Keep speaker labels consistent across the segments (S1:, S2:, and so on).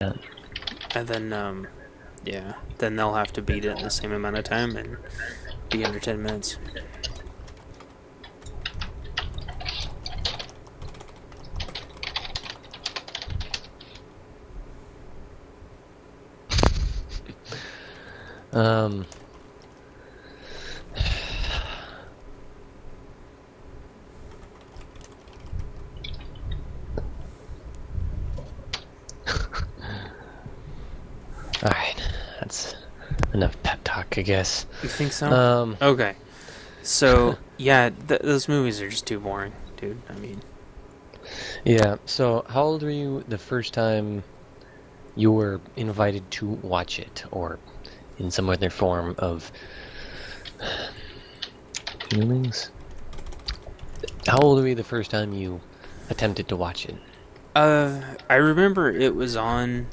S1: And then, yeah, then they'll have to beat it in the same amount of time and be under 10 minutes.
S2: Um, Alright, that's enough pep talk, I guess.
S1: You think so? Okay. So, yeah, those movies are just too boring, dude. I mean,
S2: Yeah, so how old were you the first time you were invited to watch it, or in some other form of feelings? How old were you the first time you attempted to watch it?
S1: I remember it was on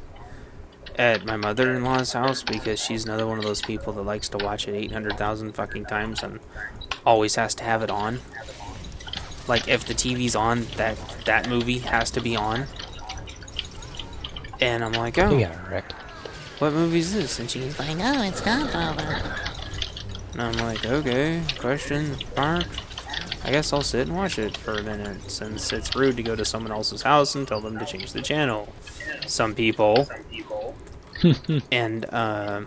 S1: at my mother-in-law's house because she's another one of those people that likes to watch it 800,000 fucking times and always has to have it on. Like, if the TV's on, that movie has to be on. And I'm like,
S2: You
S1: oh,
S2: got it wrecked.
S1: what movie is this? And she's like, oh, it's Godfather. And I'm like, okay, question mark. I guess I'll sit and watch it for a minute, since it's rude to go to someone else's house and tell them to change the channel. Some people. And, oh,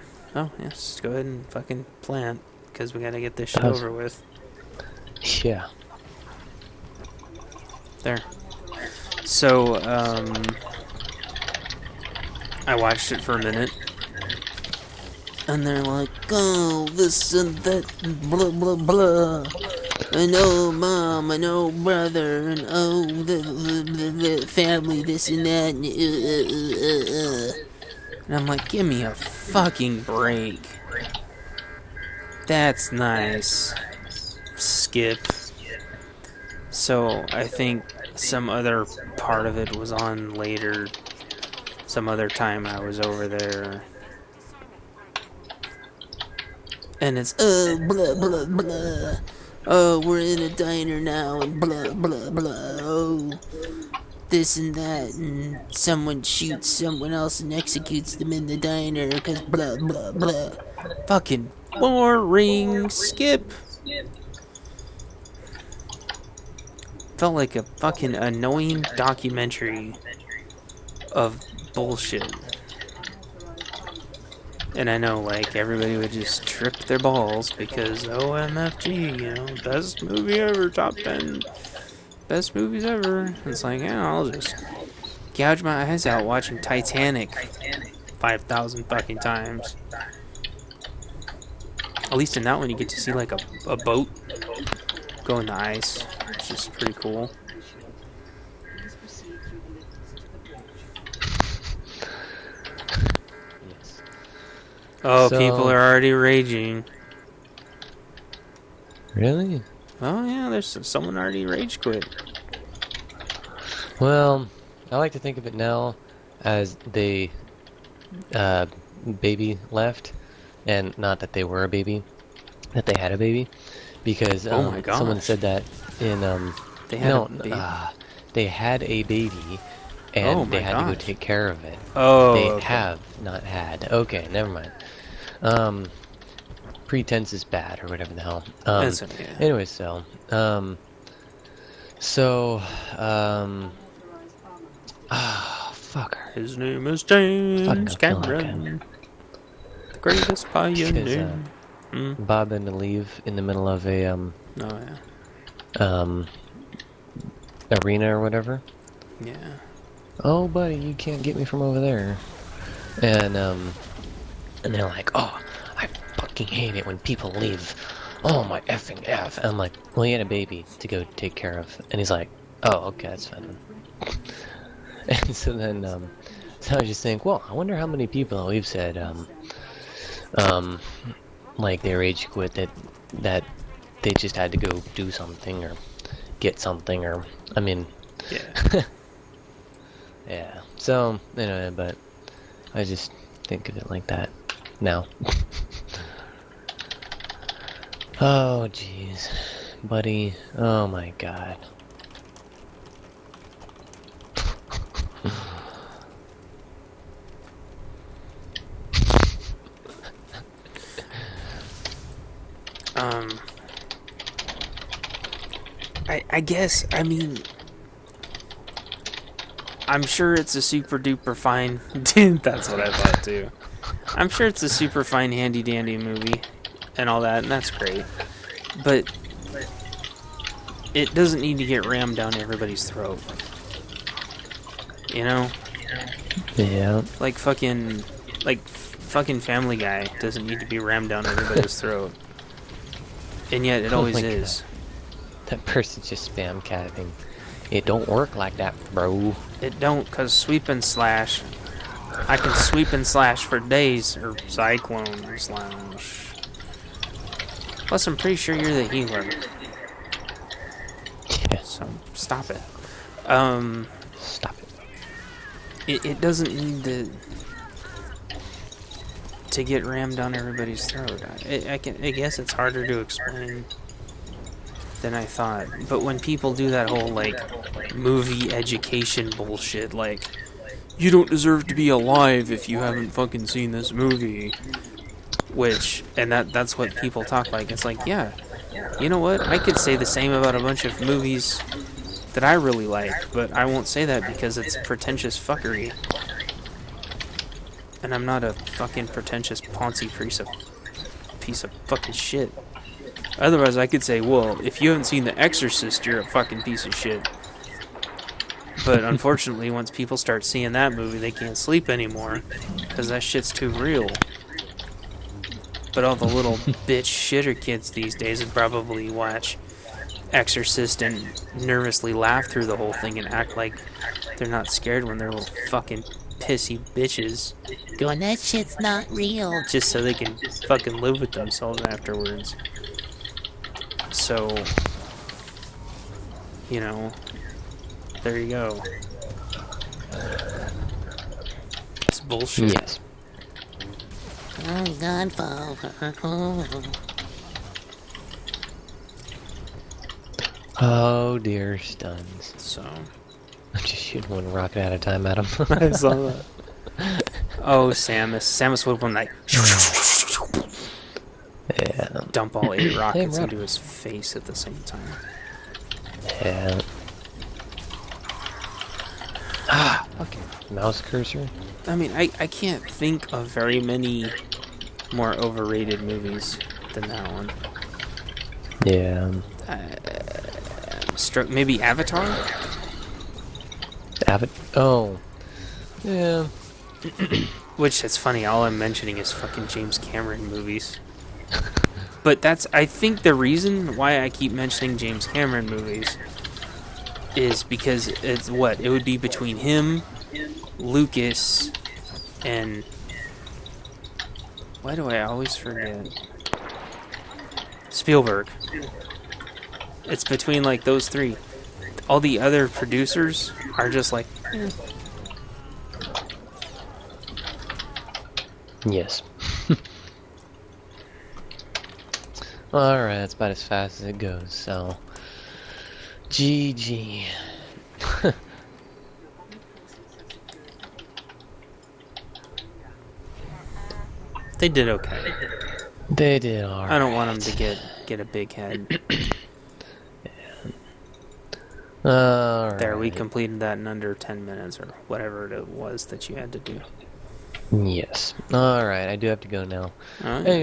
S1: yes, go ahead and fucking plant, because we gotta get this shit over with.
S2: Yeah.
S1: There. So, I watched it for a minute. And they're like, oh, this and that, blah, blah, blah. And oh, mom, and oh, brother, and oh, the family, this and that. And I'm like, give me a fucking break. That's nice. Skip. So, I think some other part of it was on later. Some other time I was over there. And it's, oh, blah, blah, blah. Oh, we're in a diner now, and blah, blah, blah. Oh, this and that, and someone shoots someone else and executes them in the diner, because blah, blah, blah. Fucking boring. Skip. Felt like a fucking annoying documentary of bullshit. And I know, like, everybody would just trip their balls because OMFG, you know, best movie ever, top 10 best movies ever. It's like, yeah, I'll just gouge my eyes out watching Titanic 5,000 fucking times. At least in that one, you get to see, like, a boat go in the ice, which is pretty cool. Oh, so, people are already raging.
S2: Really?
S1: Oh, yeah, there's someone already rage quit.
S2: Well, I like to think of it now as they baby left, and not that they were a baby, that they had a baby, because
S1: oh my gosh.
S2: Someone said that in
S1: they had a baby.
S2: They had a baby, and they had to go take care of it.
S1: Oh,
S2: they
S1: okay.
S2: have not had. Okay, never mind. Pretense is bad, or whatever the hell.
S1: Okay.
S2: Anyway, so fucker.
S1: His name is James Cameron, the greatest pioneer.
S2: Bob had to leave in the middle of a arena or whatever.
S1: Yeah.
S2: Oh, buddy, you can't get me from over there. And they're like, oh, I fucking hate it when people leave. Oh, my effing F. And I'm like, well, he had a baby to go take care of. And he's like, oh, okay, that's fine. And so then, so I just think, well, I wonder how many people we've said, like they rage quit that they just had to go do something or get something, or, I mean,
S1: yeah.
S2: Yeah. So, anyway, but I just think of it like that now. Oh, jeez. Buddy. Oh, my God.
S1: I guess, I mean, I'm sure it's a super duper fine. That's what I thought too. I'm sure it's a super fine, handy dandy movie and all that, and that's great. But it doesn't need to get rammed down everybody's throat. You know?
S2: Yeah.
S1: Like fucking Family Guy doesn't need to be rammed down everybody's throat. And yet it always is.
S2: That person's just spam capping. It don't work like that, bro.
S1: It don't, cause sweep and slash. I can sweep and slash for days, or cyclone slash. Plus, I'm pretty sure you're the healer.
S2: Yeah.
S1: So stop it.
S2: Stop it.
S1: It doesn't need to get rammed down everybody's throat. I guess it's harder to explain than I thought. But when people do that whole like movie education bullshit, like you don't deserve to be alive if you haven't fucking seen this movie, that's what people talk like. It's like, yeah, you know what? I could say the same about a bunch of movies that I really like, but I won't say that because it's pretentious fuckery. And I'm not a fucking pretentious Ponzi piece of fucking shit. Otherwise, I could say, well, if you haven't seen The Exorcist, you're a fucking piece of shit. But unfortunately, once people start seeing that movie, they can't sleep anymore. Because that shit's too real. But all the little bitch shitter kids these days would probably watch Exorcist and nervously laugh through the whole thing and act like they're not scared when they're little fucking pissy bitches going, that shit's not real, just so they can fucking live with themselves afterwards. So, you know, there you go. It's bullshit.
S2: Yes.
S1: Oh, Godfather.
S2: Oh dear, stuns.
S1: So,
S2: I'm just shooting one rocket at a time at him.
S1: I saw that. Oh, Samus would have been like,
S2: Yeah.
S1: dump all 8 rockets
S2: Hey,
S1: into his face at the same time.
S2: Yeah. Ah, fucking mouse cursor.
S1: I mean, I can't think of very many more overrated movies than that one.
S2: Yeah.
S1: Maybe Avatar?
S2: Oh. Yeah.
S1: Which, it's funny, all I'm mentioning is fucking James Cameron movies. But I think the reason why I keep mentioning James Cameron movies is because it would be between him, Lucas, and why do I always forget? Spielberg. It's between like those 3. All the other producers are just like,
S2: Yes. Alright, that's about as fast as it goes, so. GG.
S1: they did okay.
S2: They did alright.
S1: I don't want them to get a big head.
S2: Alright.
S1: There, we completed that in under 10 minutes or whatever it was that you had to do.
S2: Yes. Alright, I do have to go now.
S1: All right.
S2: Anyway.